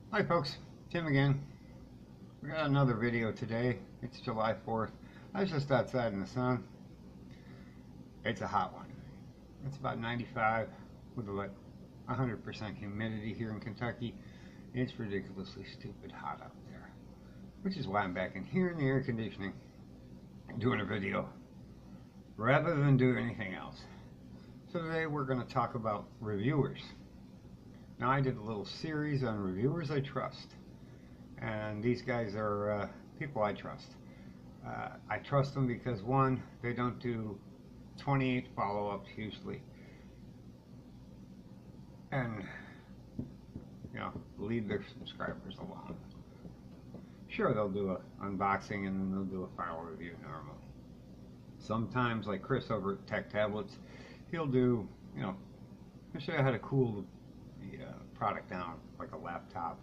Hi folks, Tim again. We got another video today. It's July 4th. I was just outside in the sun. It's a hot one. It's about 95 with like 100% humidity here in Kentucky. It's ridiculously stupid hot out there. Which is why I'm back in here in the air conditioning doing a video rather than do anything else. So today we're going to talk about reviewers. Now I did a little series on reviewers I trust. And these guys are people I trust. I trust them because one, they don't do 28 follow-ups usually, and leave their subscribers alone. Sure, they'll do an unboxing and then they'll do a final review normal. Sometimes, like Chris over at Tech Tablets, he'll do, he'll show you how to cool the product down, like a laptop.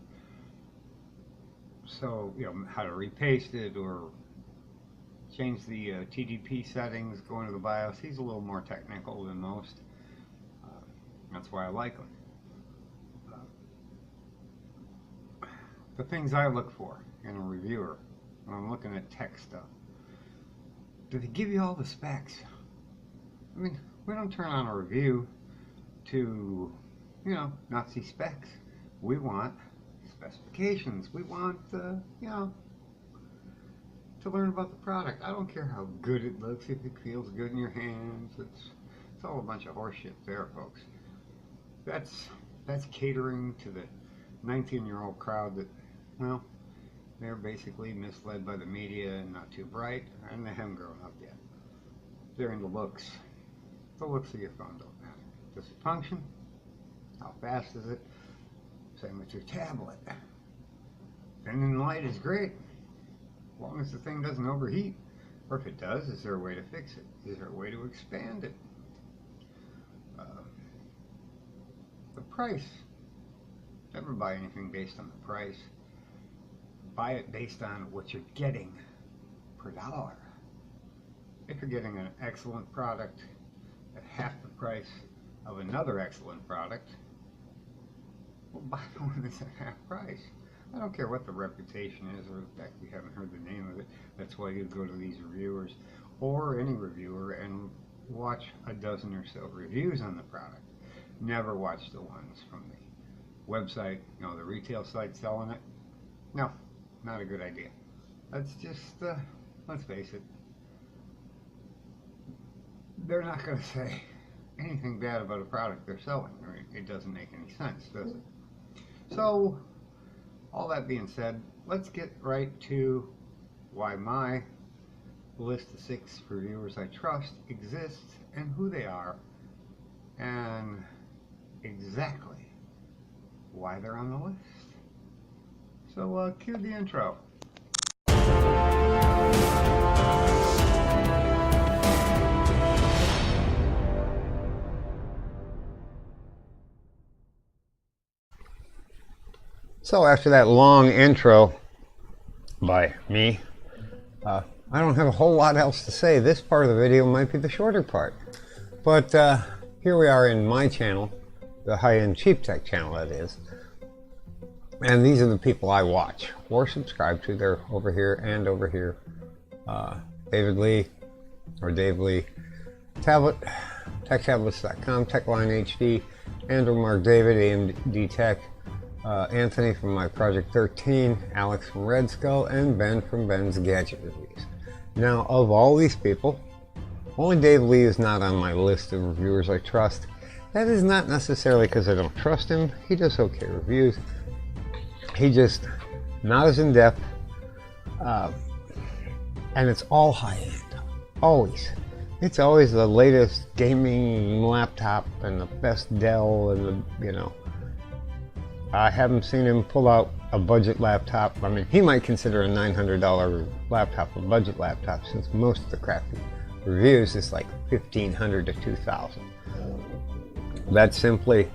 So, how to repaste it or change the TDP settings, go into the BIOS. He's a little more technical than most. That's why I like him. The things I look for in a reviewer when I'm looking at tech stuff. Do they give you all the specs? I mean, we don't turn on a review to, not see specs. We want specifications. We want, to learn about the product. I don't care how good it looks, if it feels good in your hands. It's all a bunch of horseshit there, folks. That's catering to the 19-year-old crowd that, they're basically misled by the media and not too bright, and they haven't grown up yet. They're into looks. The looks of your phone don't matter. Does it function? How fast is it? Same with your tablet. Thin light is great, as long as the thing doesn't overheat. Or if it does, is there a way to fix it? Is there a way to expand it? The price. Never buy anything based on the price. Buy it based on what you're getting per dollar. If you're getting an excellent product at half the price of another excellent product, well, buy the one that's at half price. I don't care what the reputation is or the fact you haven't heard the name of it. That's why you go to these reviewers or any reviewer and watch a dozen or so reviews on the product. Never watch the ones from the website, the retail site selling it. No, not a good idea. Let's just, let's face it, they're not going to say anything bad about a product they're selling. I mean, it doesn't make any sense, does it? So, all that being said, let's get right to why my list of 6 reviewers I trust exists and who they are and exactly why they're on the list. So, cue the intro. So after that long intro by me, I don't have a whole lot else to say. This part of the video might be the shorter part. But here we are in my channel, the high-end cheap tech channel that is. And these are the people I watch or subscribe to. They're over here and over here. David Lee, or Dave Lee, Tablet, TechTablets.com, TechLine HD, Andrew Mark David, AMD Tech, Anthony from my Project 13, Alex from Red Skull, and Ben from Ben's Gadget Reviews. Now, of all these people, only Dave Lee is not on my list of reviewers I trust. That is not necessarily because I don't trust him. He does okay reviews. He just not as in-depth, and it's all high-end. Always. It's always the latest gaming laptop and the best Dell and the, I haven't seen him pull out a budget laptop. I mean, he might consider a $900 laptop a budget laptop, since most of the crappy reviews is like $1,500 to $2,000. That's simply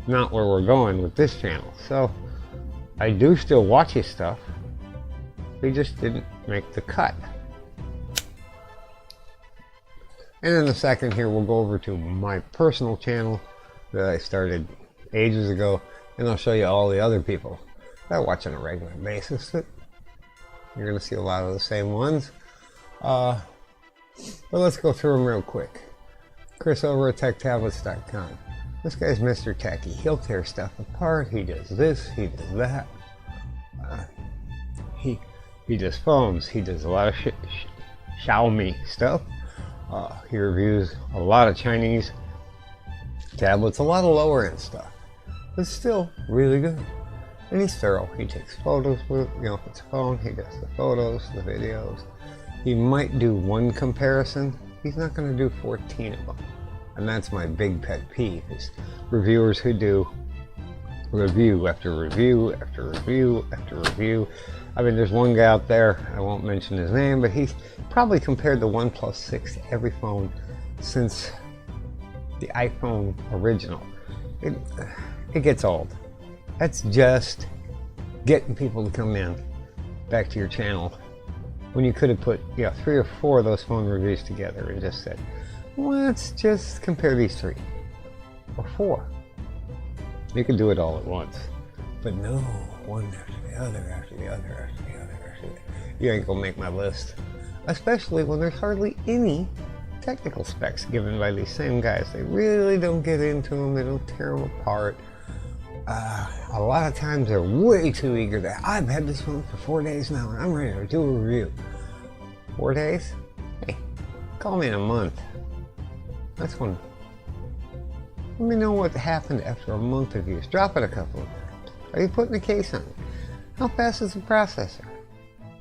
not where we're going with this channel. So I do still watch his stuff. He just didn't make the cut. And in a second here, we'll go over to my personal channel that I started ages ago, and I'll show you all the other people that I watch on a regular basis. You're going to see a lot of the same ones. But let's go through them real quick. Chris over at TechTablets.com. This guy's Mr. Techie. He'll tear stuff apart. He does this. He does that. He does phones. He does a lot of Xiaomi stuff. He reviews a lot of Chinese tablets, a lot of lower end stuff. But still really good. And he's thorough. He takes photos with, if it's a phone, he does the photos, the videos. He might do one comparison. He's not going to do 14 of them. And that's my big pet peeve, is reviewers who do review after review after review after review. I mean, there's one guy out there, I won't mention his name, but he's probably compared the OnePlus 6 to every phone since the iPhone original. It gets old. That's just getting people to come in back to your channel when you could have put 3 or 4 of those phone reviews together and just said, let's just compare these 3 or 4. You can do it all at once, but no, one after the other, after the other, after the other, after the other. You ain't gonna make my list, especially when there's hardly any technical specs given by these same guys. They really don't get into them. They don't tear them apart. A lot of times they're way too eager to, I've had this phone for 4 days now and I'm ready to do a review. 4 days? Hey, call me in a month. That's when. Let me know what happened after a month of use. Drop it a couple of times. Are you putting a case on it? How fast is the processor?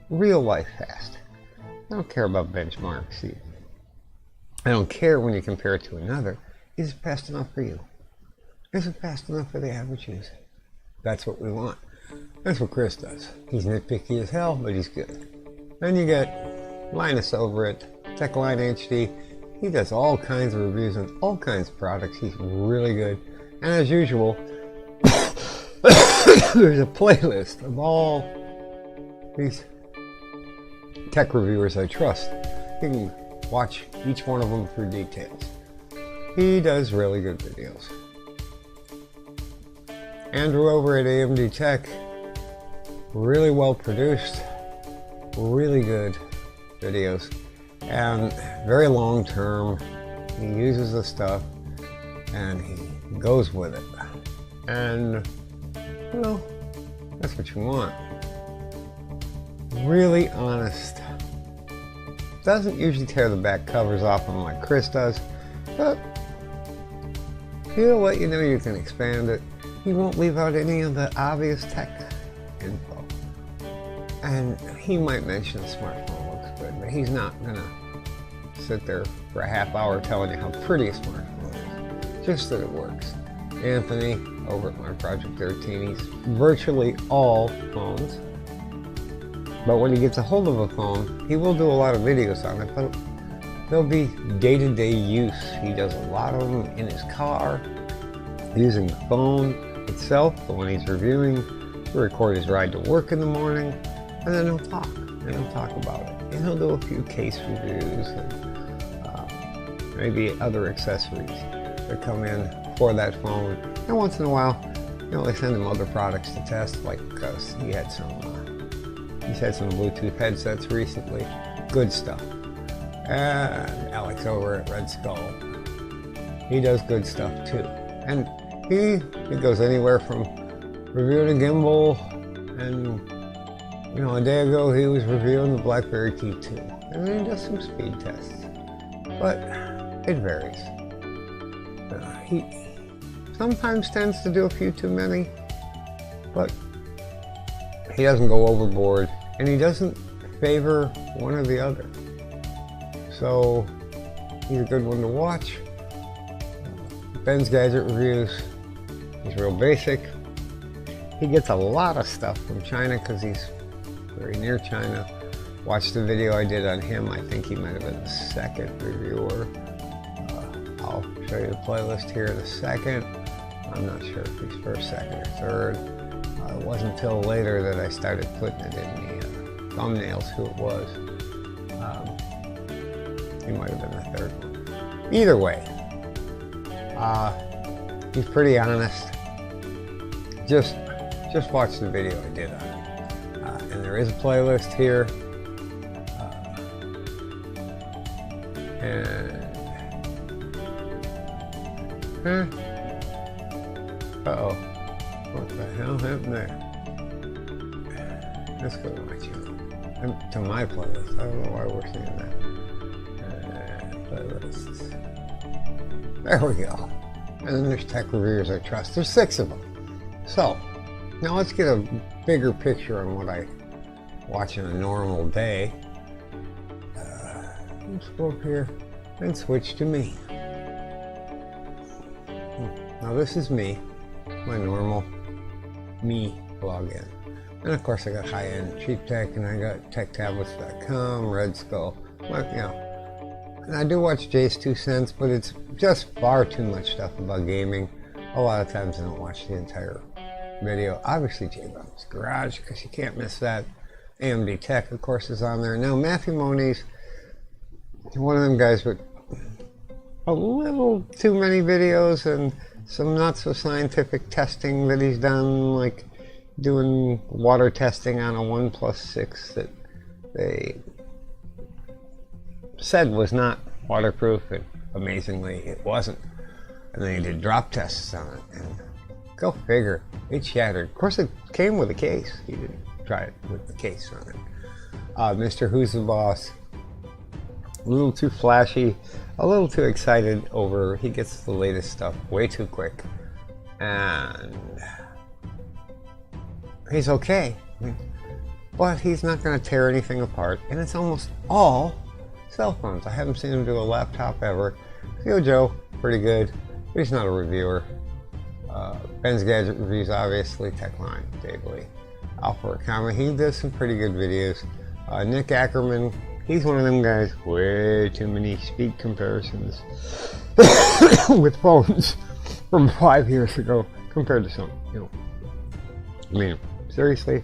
Real life fast. I don't care about benchmarks either. I don't care when you compare it to another. Is it fast enough for you? Is it fast enough for the average user? That's what we want. That's what Chris does. He's nitpicky as hell, but he's good. Then you get Linus over at TechLine HD. He does all kinds of reviews on all kinds of products. He's really good. And as usual, there's a playlist of all these tech reviewers I trust. You can watch each one of them for details. He does really good videos. Andrew over at AMD Tech, really well produced, really good videos, and very long term. He uses the stuff and he goes with it, and that's what you want. Really honest. Doesn't usually tear the back covers off them like Chris does, but he'll let you know you can expand it. He won't leave out any of the obvious tech info. And he might mention the smartphone looks good, but he's not gonna sit there for a half hour telling you how pretty a smartphone is. Just that it works. Anthony over at My Project 13, he's virtually all phones. But when he gets a hold of a phone, he will do a lot of videos on it, but they'll be day-to-day use. He does a lot of them in his car, using the phone itself, but when he's reviewing, he'll record his ride to work in the morning, and then he'll talk, and he'll talk about it. And he'll do a few case reviews, and maybe other accessories that come in for that phone. And once in a while, they send him other products to test, like because he's had some Bluetooth headsets recently. Good stuff. And Alex over at Red Skull, he does good stuff too. And he goes anywhere from reviewing a gimbal, and a day ago he was reviewing the BlackBerry T2, and then he does some speed tests. But it varies. He sometimes tends to do a few too many, but he doesn't go overboard, and he doesn't favor one or the other. So he's a good one to watch. Ben's Gadget Reviews, he's real basic. He gets a lot of stuff from China because he's very near China. Watch the video I did on him. I think he might have been the second reviewer. I'll show you the playlist here in a second. I'm not sure if he's first, second, or third. It wasn't until later that I started putting it in the thumbnails who it was. He might have been the third one. Either way, he's pretty honest. Just just watch the video I did on it. And there is a playlist here. Uh-oh. What the hell happened there? Let's go to my channel. To my playlist. I don't know why we're seeing that. Playlists. There we go. And then there's Tech Reviewers I Trust. There's 6 of them. So, now let's get a bigger picture on what I watch in a normal day. Let's go up here and switch to me. Now this is me, my normal me login. And of course I got high-end cheap tech, and I got techtablets.com, Red Skull, like, you know. And I do watch Jay's 2 Cents, but it's just far too much stuff about gaming. A lot of times I don't watch the entire video. Obviously J-Bomb's Garage, because you can't miss that. AMD Tech, of course, is on there. Now Matthew Moniz, one of them guys with a little too many videos and some not so scientific testing that he's done, like doing water testing on a OnePlus 6 that they said was not waterproof, and amazingly it wasn't. And then he did drop tests on it, and go figure, it shattered. Of course it came with a case. He didn't try it with the case on it. Mr. Who's the Boss, a little too flashy, a little too excited over, he gets the latest stuff way too quick, and he's okay, but he's not going to tear anything apart, and it's almost all cell phones. I haven't seen him do a laptop ever. Theo Joe, pretty good, but he's not a reviewer. Ben's Gadget Reviews, obviously. Techline, Dave Lee. Alpha Akama, he does some pretty good videos. Nick Ackerman, he's one of them guys, way too many speed comparisons with phones from 5 years ago compared to some, you know. I mean, seriously,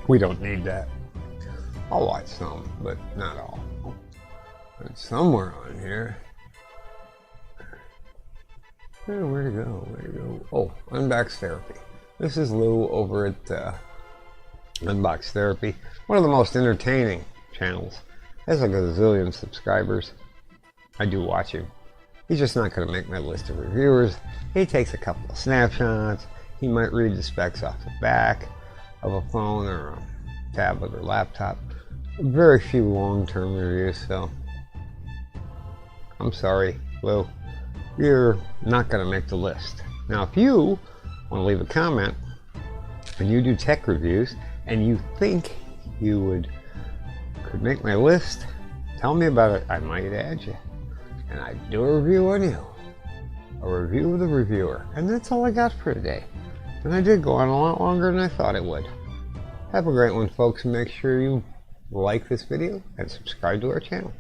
we don't need that. I'll watch some, but not all. But somewhere on here. Oh, where to go? Where to go? Oh, Unbox Therapy. This is Lou over at Unbox Therapy. One of the most entertaining channels. Has like a gazillion subscribers. I do watch him. He's just not going to make my list of reviewers. He takes a couple of snapshots. He might read the specs off the back of a phone or a tablet or laptop. Very few long-term reviews, so I'm sorry, Lou. You're not going to make the list. Now, if you want to leave a comment and you do tech reviews and you think you could make my list, tell me about it. I might add you. And I'd do a review on you. A review of the reviewer. And that's all I got for today. And I did go on a lot longer than I thought it would. Have a great one, folks, and make sure you like this video and subscribe to our channel.